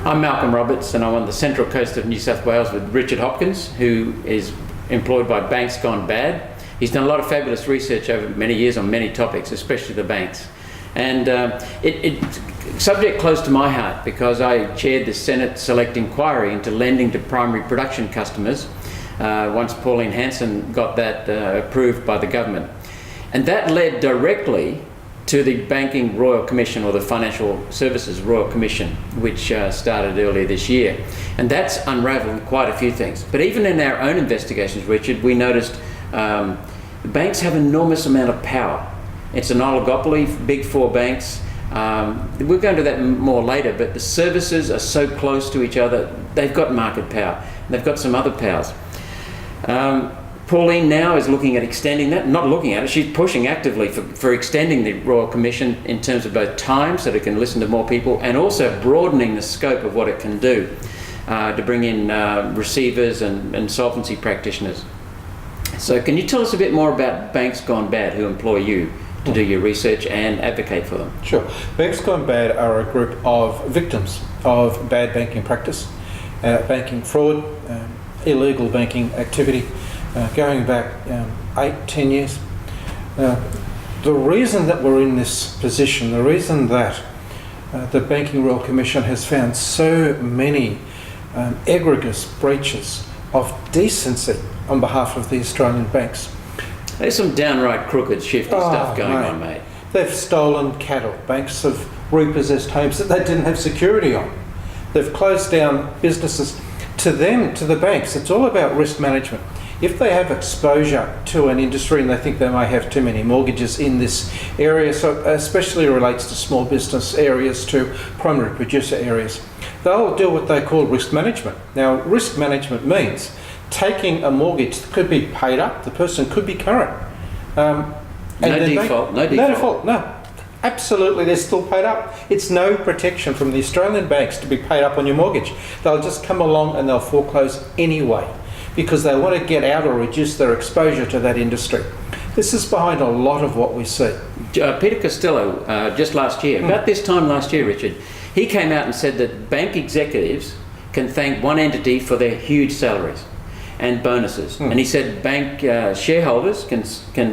I'm Malcolm Roberts, and I'm on the central coast of New South Wales with Richard Hopkins, who is employed by Banks Gone Bad. He's done a lot of fabulous research over many years on many topics, especially the banks. And it's a subject close to my heart because I chaired the Senate Select Inquiry into lending to primary production customers once Pauline Hanson got that approved by the government. And that led directly to the Banking Royal Commission, or the Financial Services Royal Commission, which started earlier this year. And that's unravelled quite a few things. But even in our own investigations, Richard, we noticed the banks have an enormous amount of power. It's an oligopoly, big four banks. We'll go into that more later, but the services are so close to each other, they've got market power. And they've got some other powers. Pauline now is looking at extending that, not looking at it, she's pushing actively for extending the Royal Commission in terms of both time so that it can listen to more people, and also broadening the scope of what it can do to bring in receivers and insolvency practitioners. So can you tell us a bit more about Banks Gone Bad, who employ you to do your research and advocate for them? Sure. Banks Gone Bad are a group of victims of bad banking practice, banking fraud, illegal banking activity, going back 8-10 years. The reason that we're in this position, the reason that the Banking Royal Commission has found so many egregious breaches of decency on behalf of the Australian banks. There's some downright crooked, shifty stuff going on, mate. They've stolen cattle. Banks have repossessed homes that they didn't have security on. They've closed down businesses. To them, to the banks, it's all about risk management. If they have exposure to an industry and they think they may have too many mortgages in this area, so especially relates to small business areas, to primary producer areas, they'll do what they call risk management. Now, risk management means taking a mortgage that could be paid up, the person could be current. No default. No. Absolutely, they're still paid up. It's no protection from the Australian banks to be paid up on your mortgage. They'll just come along and they'll foreclose anyway because they want to get out or reduce their exposure to that industry. This is behind a lot of what we see. Peter Costello, just last year, about this time last year, Richard, he came out and said that bank executives can thank one entity for their huge salaries and bonuses. And he said bank shareholders can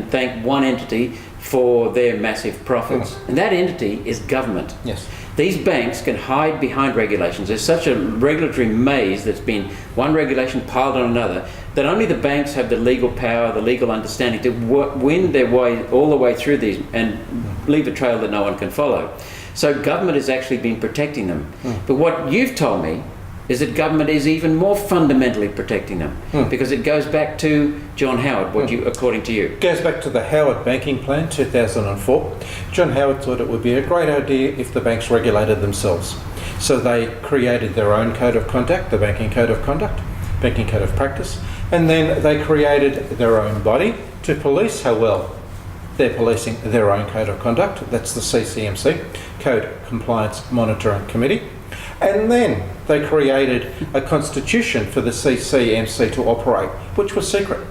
thank one entity for their massive profits. And that entity is government. Yes. These banks can hide behind regulations. There's such a regulatory maze that's been one regulation piled on another that only the banks have the legal power, the legal understanding to win their way all the way through these and leave a trail that no one can follow. So government has actually been protecting them. But what you've told me is that government is even more fundamentally protecting them because it goes back to John Howard, according to you. It goes back to the Howard Banking Plan, 2004. John Howard thought it would be a great idea if the banks regulated themselves. So they created their own code of conduct, the Banking Code of Conduct, Banking Code of Practice, and then they created their own body to police how well they're policing their own code of conduct. That's the CCMC, Code Compliance Monitoring Committee. And then they created a constitution for the CCMC to operate, which was secret.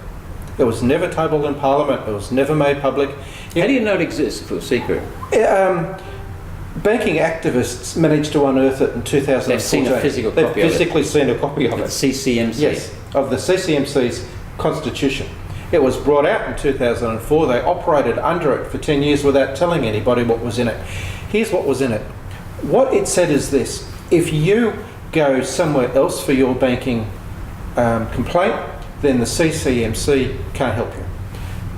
It was never tabled in Parliament. It was never made public. How do you know it exists if it was secret? Banking activists managed to unearth it in 2014. They've seen a physical copy of it. They've physically seen a copy of it. The CCMC? Yes, of the CCMC's constitution. It was brought out in 2004. They operated under it for 10 years without telling anybody what was in it. Here's what was in it. What it said is this: if you go somewhere else for your banking complaint, then the CCMC can't help you.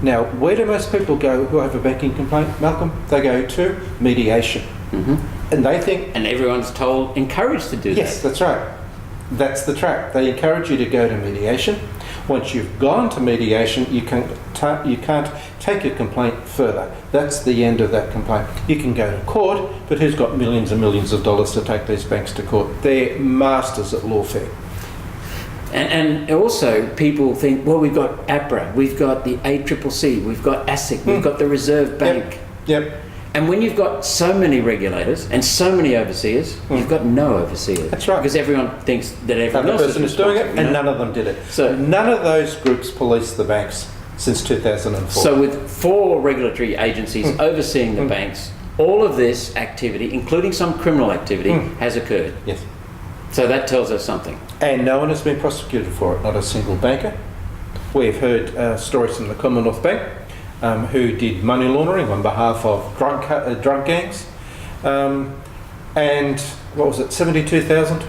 Now, where do most people go who have a banking complaint, Malcolm? They go to mediation. And they think... And everyone's encouraged to do that. Yes, that's right. That's the trap. They encourage you to go to mediation. Once you've gone to mediation, you can't take your complaint further. That's the end of that complaint. You can go to court, but who's got millions and millions of dollars to take these banks to court? They're masters at lawfare. And also people think, well, we've got APRA, we've got the ACCC, we've got ASIC, we've got the Reserve Bank. Yep. And when you've got so many regulators and so many overseers, you've got no overseers. That's right. Because everyone thinks that everyone else is doing it, and none of them did it. So none of those groups policed the banks since 2004. So with 4 regulatory agencies overseeing the banks, all of this activity, including some criminal activity, has occurred. Yes. So that tells us something. And no one has been prosecuted for it, not a single banker. We've heard stories from the Commonwealth Bank, who did money laundering on behalf of drunk gangs. And what was it, 72,000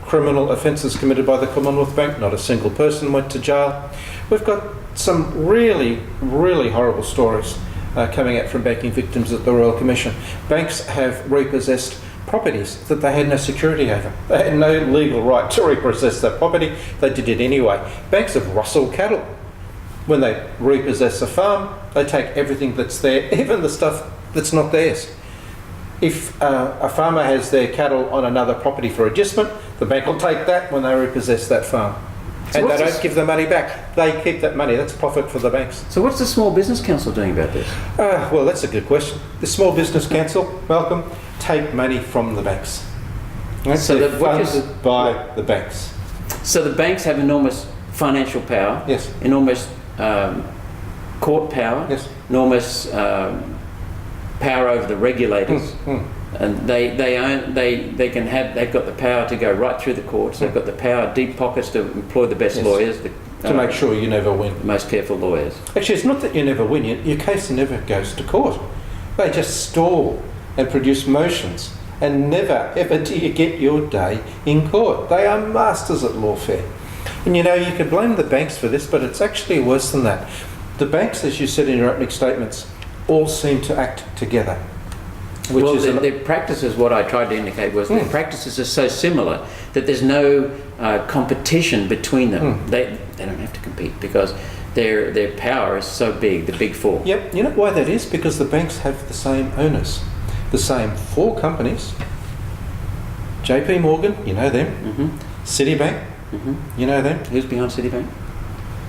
criminal offences committed by the Commonwealth Bank. Not a single person went to jail. We've got some really, really horrible stories coming out from banking victims at the Royal Commission. Banks have repossessed properties that they had no security over. They had no legal right to repossess that property. They did it anyway. Banks have rustled cattle. When they repossess a farm, they take everything that's there, even the stuff that's not theirs. If a farmer has their cattle on another property for adjustment, the bank will take that when they repossess that farm. So and they don't give the money back. They keep that money. That's profit for the banks. So what's the Small Business Council doing about this? Well, that's a good question. The Small Business Council, Malcolm, take money from the banks. So they're funded by the banks. So the banks have enormous financial power. Yes. Enormous court power. Yes. Enormous power over the regulators. And they've got the power to go right through the courts. They've got the power, deep pockets to employ the best lawyers. To make sure you never win. The most careful lawyers. Actually, it's not that you never win, your case never goes to court. They just stall and produce motions, and never ever do you get your day in court. They are masters at lawfare. And you know, you could blame the banks for this, but it's actually worse than that. The banks, as you said in your opening statements, all seem to act together. Their practices, what I tried to indicate was their practices are so similar that there's no competition between them. They don't have to compete because their power is so big, the big four. Yep, you know why that is? Because the banks have the same owners, the same four companies. JP Morgan, you know them. Citibank, you know them. Who's behind Citibank?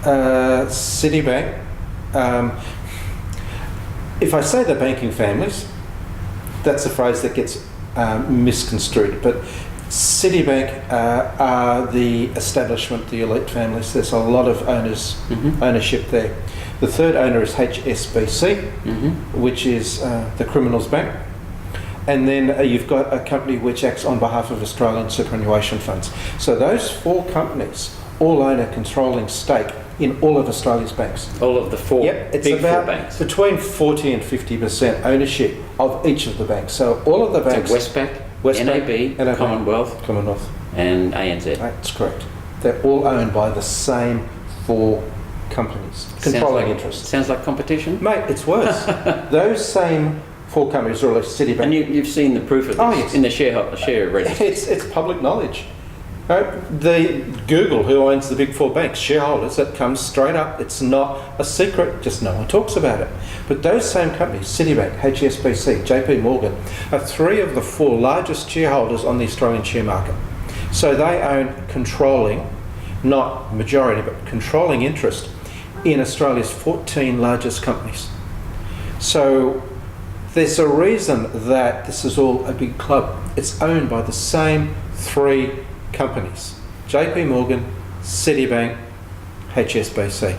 Citibank. If I say the banking families, that's a phrase that gets misconstrued, but Citibank are the establishment, the elite families. There's a lot of ownership there. The third owner is HSBC, which is the criminals' bank. And then you've got a company which acts on behalf of Australian superannuation funds. So those four companies all own a controlling stake in all of Australia's banks. All of the four big four banks. Between 40 and 50% ownership of each of the banks. So all of the banks. So Westpac, NAB, Commonwealth, and ANZ. That's correct. They're all owned by the same four companies. Controlling interest. Sounds like competition? Mate, it's worse. Those same four companies, or at least Citibank. And you've seen the proof of this in the share register. It's public knowledge. The Google, who owns the big four banks, shareholders, that comes straight up. It's not a secret, just no one talks about it. But those same companies, Citibank, HSBC, JP Morgan, are three of the four largest shareholders on the Australian share market. So they own controlling, not majority, but controlling interest in Australia's 14 largest companies. So there's a reason that this is all a big club. It's owned by the same three companies: JP Morgan, Citibank, HSBC.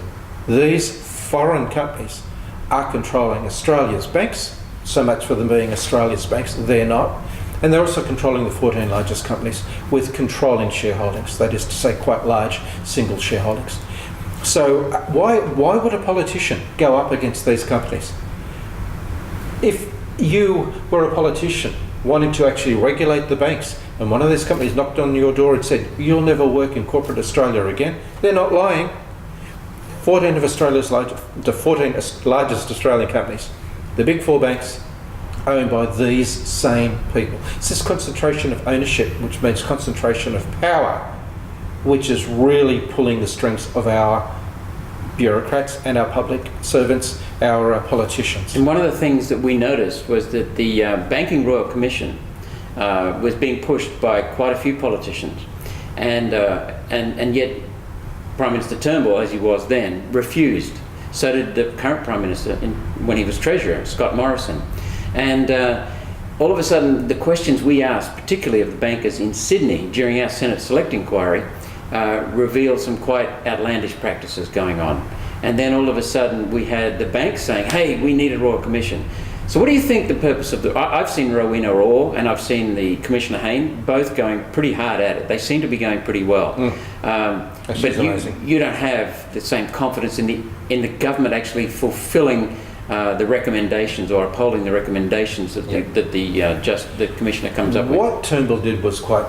These foreign companies are controlling Australia's banks. So much for them being Australia's banks. They're not. And they're also controlling the 14 largest companies with controlling shareholdings. That is to say, quite large single shareholdings. So why would a politician go up against these companies? If you were a politician wanting to actually regulate the banks, and one of these companies knocked on your door and said, "You'll never work in corporate Australia again," they're not lying. 14 of Australia's the 14 largest Australian companies, the big four banks, owned by these same people. It's this concentration of ownership, which means concentration of power, which is really pulling the strings of our bureaucrats and our public servants, our politicians. And one of the things that we noticed was that the Banking Royal Commission was being pushed by quite a few politicians, and yet Prime Minister Turnbull, as he was then, refused. So did the current Prime Minister when he was Treasurer, Scott Morrison. And all of a sudden, the questions we asked, particularly of the bankers in Sydney during our Senate Select Inquiry, revealed some quite outlandish practices going on. And then all of a sudden we had the banks saying, "Hey, we need a Royal Commission." So what do you think the purpose of I've seen Rowena Orr and I've seen the Commissioner Hayne both going pretty hard at it. They seem to be going pretty well. But you don't have the same confidence in the government actually fulfilling the recommendations or upholding the recommendations that the Commissioner comes up with. What Turnbull did was quite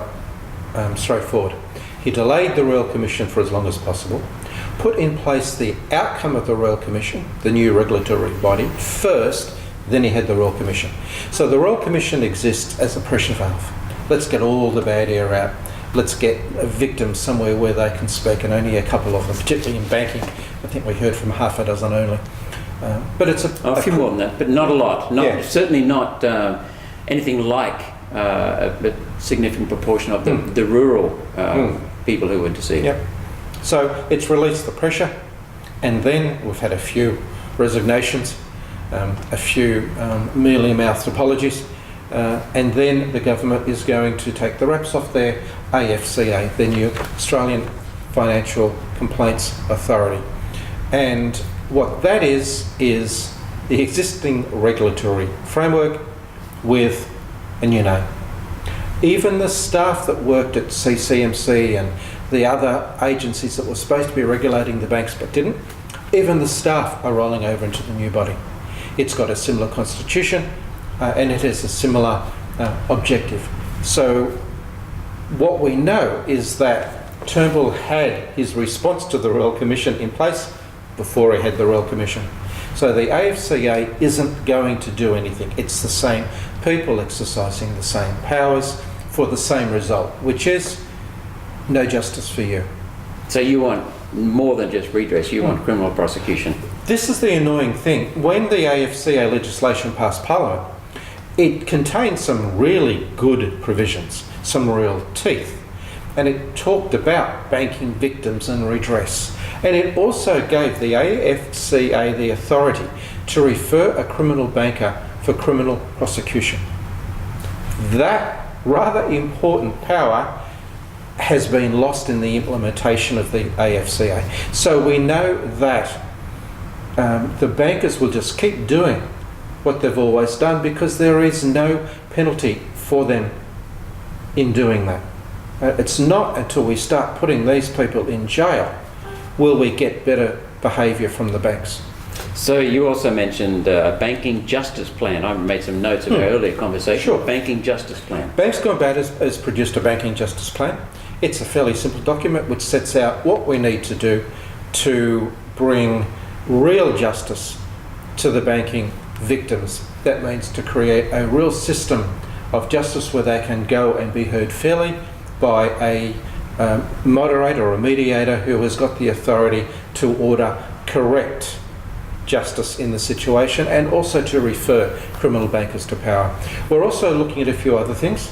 straightforward. He delayed the Royal Commission for as long as possible, put in place the outcome of the Royal Commission, the new regulatory body, first. Then he had the Royal Commission. So the Royal Commission exists as a pressure valve. Let's get all the bad air out. Let's get victims somewhere where they can speak, and only a couple of them, particularly in banking. I think we heard from half a dozen only. But it's a few more than that, but not a lot. Certainly not anything like a significant proportion of the rural people who were deceived. Yep. So it's released the pressure, and then we've had a few resignations. A few mealy-mouthed apologies, and then the government is going to take the wraps off their AFCA, their new Australian Financial Complaints Authority. And what that is the existing regulatory framework with a new name. Even the staff that worked at CCMC and the other agencies that were supposed to be regulating the banks but didn't, even the staff are rolling over into the new body. It's got a similar constitution and it has a similar objective. So what we know is that Turnbull had his response to the Royal Commission in place before he had the Royal Commission. So the AFCA isn't going to do anything. It's the same people exercising the same powers for the same result, which is no justice for you. So you want more than just redress, you want criminal prosecution. This is the annoying thing. When the AFCA legislation passed Parliament, it contained some really good provisions, some real teeth. And it talked about banking victims and redress. And it also gave the AFCA the authority to refer a criminal banker for criminal prosecution. That rather important power has been lost in the implementation of the AFCA. So we know that the bankers will just keep doing what they've always done because there is no penalty for them in doing that. It's not until we start putting these people in jail will we get better behaviour from the banks. So you also mentioned a banking justice plan. I made some notes of our earlier conversation. Sure. Banking justice plan. Banks Gone Bad has produced a banking justice plan. It's a fairly simple document which sets out what we need to do to bring real justice to the banking victims. That means to create a real system of justice where they can go and be heard fairly by a moderator or a mediator who has got the authority to order correct justice in the situation and also to refer criminal bankers to power. We're also looking at a few other things.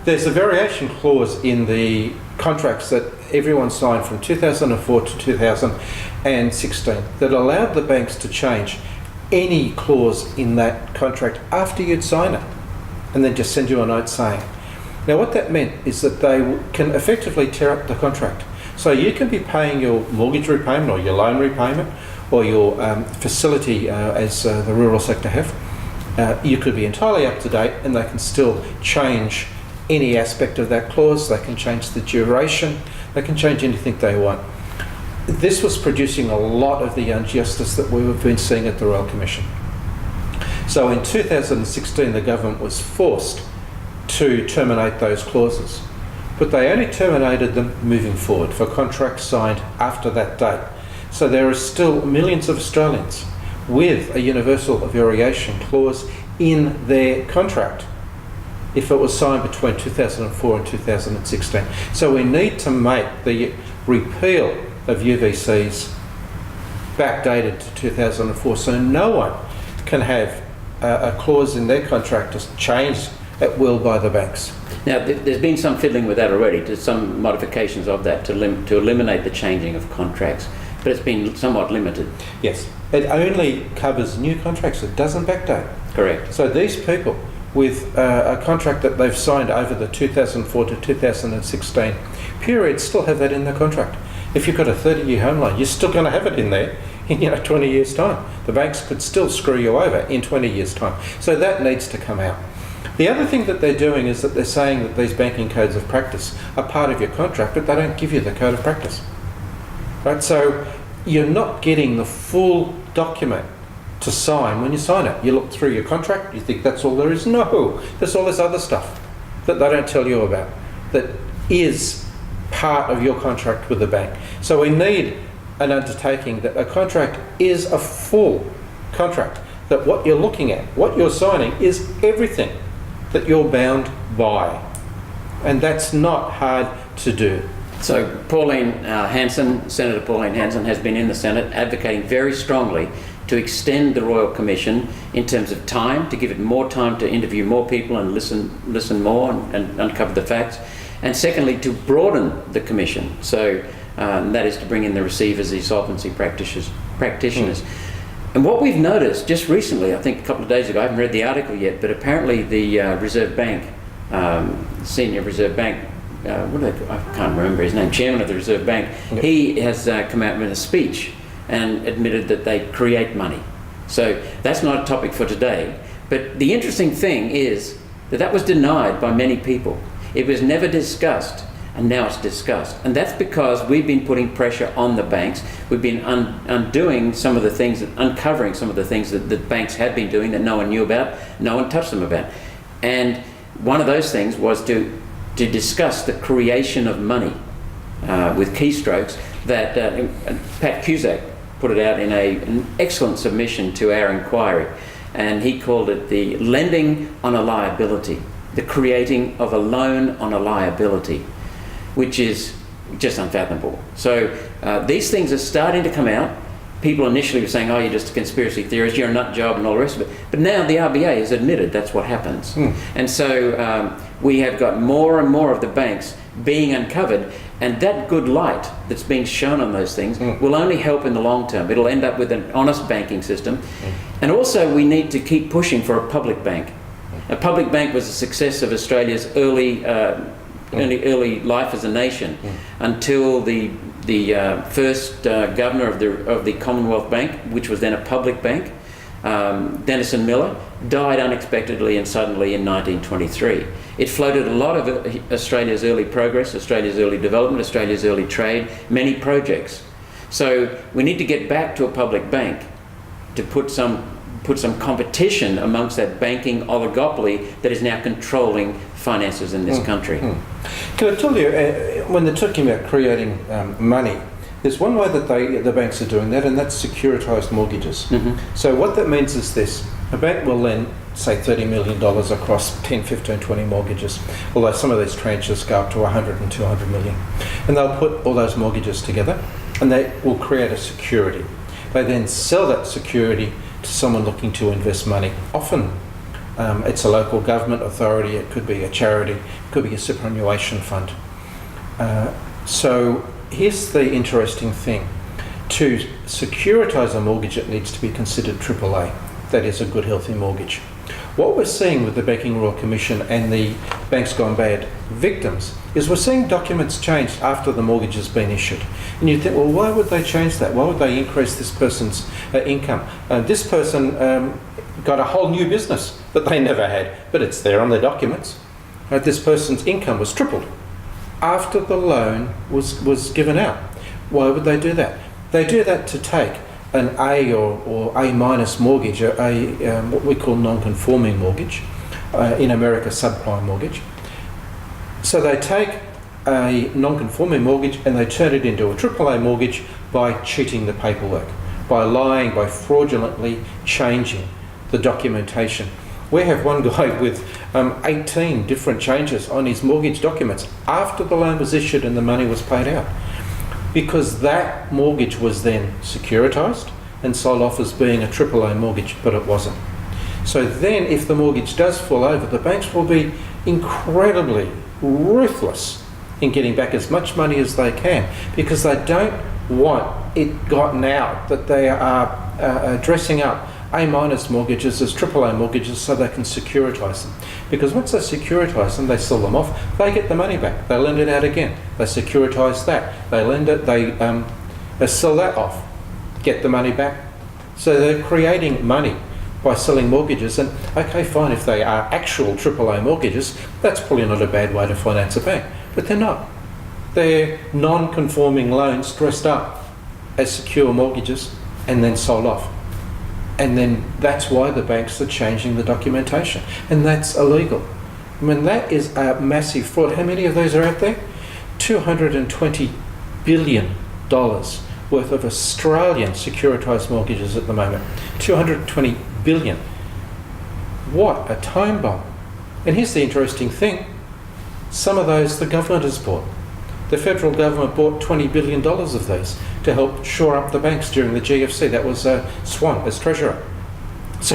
There's a variation clause in the contracts that everyone signed from 2004 to 2016 that allowed the banks to change any clause in that contract after you'd sign it and then just send you a note saying. Now what that meant is that they can effectively tear up the contract. So you can be paying your mortgage repayment or your loan repayment or your facility as the rural sector have. You could be entirely up to date and they can still change any aspect of that clause. They can change the duration. They can change anything they want. This was producing a lot of the injustice that we've been seeing at the Royal Commission. So in 2016 the government was forced to terminate those clauses, but they only terminated them moving forward for contracts signed after that date. So there are still millions of Australians with a universal variation clause in their contract if it was signed between 2004 and 2016. So we need to make the repeal of UVCs backdated to 2004 so no one can have a clause in their contract to change at will by the banks. Now, there's been some fiddling with that already, to some modifications of that to eliminate the changing of contracts, but it's been somewhat limited. Yes, it only covers new contracts, it doesn't backdate. Correct. So these people with a contract that they've signed over the 2004 to 2016 period still have that in the contract. If you've got a 30-year home loan, you're still going to have it in there in 20 years' time. The banks could still screw you over in 20 years' time. So that needs to come out. The other thing that they're doing is that they're saying that these banking codes of practice are part of your contract, but they don't give you the code of practice. Right? So you're not getting the full document to sign when you sign it. You look through your contract, you think that's all there is. No, there's all this other stuff that they don't tell you about that is part of your contract with the bank. So we need an undertaking that a contract is a full contract, that what you're looking at, what you're signing is everything that you're bound by. And that's not hard to do. So Pauline Hanson, Senator Pauline Hanson, has been in the Senate advocating very strongly to extend the Royal Commission in terms of time, to give it more time to interview more people and listen more and uncover the facts. And secondly, to broaden the Commission. So that is to bring in the receivers, the solvency practitioners. And what we've noticed just recently, I think a couple of days ago, I haven't read the article yet, but apparently the Reserve Bank, senior Reserve Bank, I can't remember his name, chairman of the Reserve Bank, he has come out with a speech and admitted that they create money. So that's not a topic for today. But the interesting thing is that that was denied by many people. It was never discussed, and now it's discussed. And that's because we've been putting pressure on the banks. We've been undoing some of the things, uncovering some of the things that the banks had been doing that no one knew about, no one touched them about. And one of those things was to discuss the creation of money with keystrokes that Pat Cusack put it out in an excellent submission to our inquiry. And he called it the lending on a liability, the creating of a loan on a liability, which is just unfathomable. So these things are starting to come out. People initially were saying, oh, you're just a conspiracy theorist, you're a nut job and all the rest of it. But now the RBA has admitted that's what happens. And so we have got more and more of the banks being uncovered, and that good light that's being shown on those things will only help in the long term. It'll end up with an honest banking system. And also we need to keep pushing for a public bank. A public bank was a success of Australia's early life as a nation until the first governor of the Commonwealth Bank, which was then a public bank, Denison Miller, died unexpectedly and suddenly in 1923. It floated a lot of Australia's early progress, Australia's early development, Australia's early trade, many projects. So we need to get back to a public bank to put some competition amongst that banking oligopoly that is now controlling finances in this country. Can I tell you, when they're talking about creating money, there's one way that the banks are doing that, and that's securitised mortgages. So what that means is this: a bank will lend, say, $30 million across 10, 15, 20 mortgages, although some of these tranches go up to 100 and 200 million. And they'll put all those mortgages together, and they will create a security. They then sell that security to someone looking to invest money. Often it's a local government authority, it could be a charity, it could be a superannuation fund. So here's the interesting thing. To securitise a mortgage, it needs to be considered AAA. That is a good, healthy mortgage. What we're seeing with the Banking Royal Commission and the Banks Gone Bad victims is we're seeing documents changed after the mortgage has been issued. And you think, well, why would they change that? Why would they increase this person's income? This person got a whole new business that they never had, but it's there on the documents. This person's income was tripled after the loan was given out. Why would they do that? They do that to take an A or A minus mortgage, what we call non-conforming mortgage, in America subprime mortgage. So they take a non-conforming mortgage and they turn it into a AAA mortgage by cheating the paperwork, by lying, by fraudulently changing the documentation. We have one guy with 18 different changes on his mortgage documents after the loan was issued and the money was paid out, because that mortgage was then securitised and sold off as being a AAA mortgage, but it wasn't. So then if the mortgage does fall over, the banks will be incredibly ruthless in getting back as much money as they can, because they don't want it gotten out that they are dressing up A- mortgages as AAA mortgages so they can securitise them. Because once they securitise them, they sell them off, they get the money back, they lend it out again, they securitise that, they lend it, they sell that off, get the money back. So they're creating money by selling mortgages. And okay, fine, if they are actual AAA mortgages, that's probably not a bad way to finance a bank. But they're not. They're non-conforming loans dressed up as secure mortgages and then sold off. And then that's why the banks are changing the documentation. And that's illegal. I mean, that is a massive fraud. How many of those are out there? $220 billion worth of Australian securitised mortgages at the moment. 220 billion. What a time bomb. And here's the interesting thing. Some of those the government has bought. The federal government bought $20 billion of these to help shore up the banks during the GFC. That was Swan as treasurer. So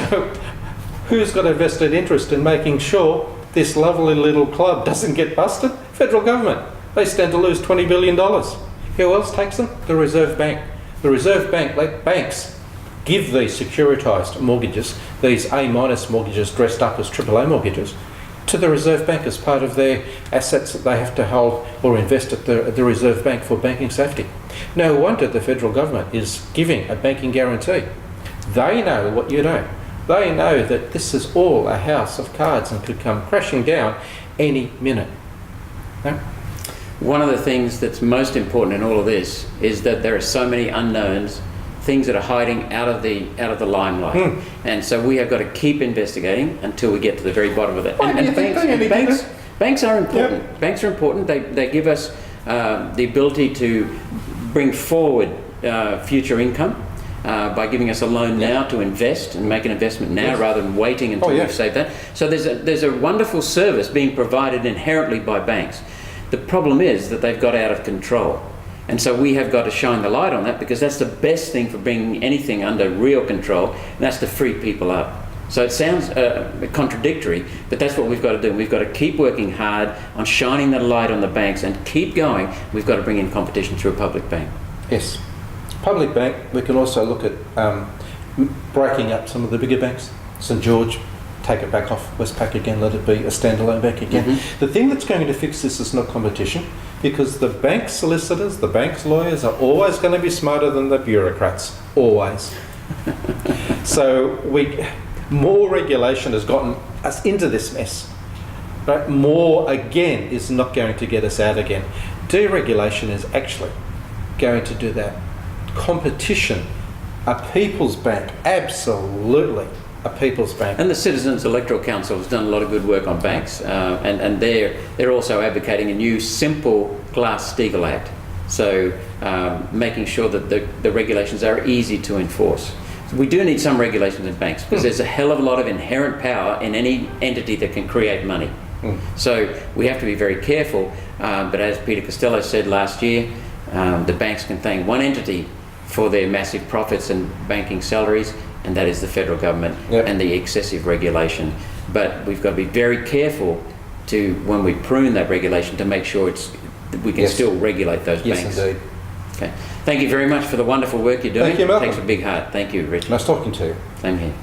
who's got a vested interest in making sure this lovely little club doesn't get busted? Federal government. They stand to lose $20 billion. Who else takes them? The Reserve Bank. The Reserve Bank let banks give these securitised mortgages, these A- mortgages dressed up as AAA mortgages, to the Reserve Bank as part of their assets that they have to hold or invest at the Reserve Bank for banking safety. No wonder the federal government is giving a banking guarantee. They know what you don't. They know that this is all a house of cards and could come crashing down any minute. No? One of the things that's most important in all of this is that there are so many unknowns, things that are hiding out of the limelight. And so we have got to keep investigating until we get to the very bottom of it. Banks are important. Yep. Banks are important. They give us the ability to bring forward future income by giving us a loan now to invest and make an investment now rather than waiting until we've saved that. So there's a wonderful service being provided inherently by banks. The problem is that they've got out of control. And so we have got to shine the light on that, because that's the best thing for bringing anything under real control, and that's to free people up. So it sounds contradictory, but that's what we've got to do. We've got to keep working hard on shining the light on the banks and keep going. We've got to bring in competition through a public bank. Yes. Public bank, we can also look at breaking up some of the bigger banks. St George, take it back off Westpac again, let it be a standalone bank again. The thing that's going to fix this is not competition, because the bank solicitors, the bank's lawyers are always going to be smarter than the bureaucrats. Always. So more regulation has gotten us into this mess. But more, again, is not going to get us out again. Deregulation is actually going to do that. Competition, a people's bank, absolutely a people's bank. And the Citizens Electoral Council has done a lot of good work on banks, and they're also advocating a new simple Glass-Steagall Act. So making sure that the regulations are easy to enforce. So we do need some regulations in banks, because there's a hell of a lot of inherent power in any entity that can create money. So we have to be very careful, but as Peter Costello said last year, the banks can thank one entity for their massive profits and banking salaries, and that is the federal government and the excessive regulation. But we've got to be very careful to, when we prune that regulation, to make sure we can still regulate those banks. Yes, indeed. Okay. Thank you very much for the wonderful work you're doing. Thank you, Malcolm. It takes a big heart. Thank you, Richard. Nice talking to you. Same here.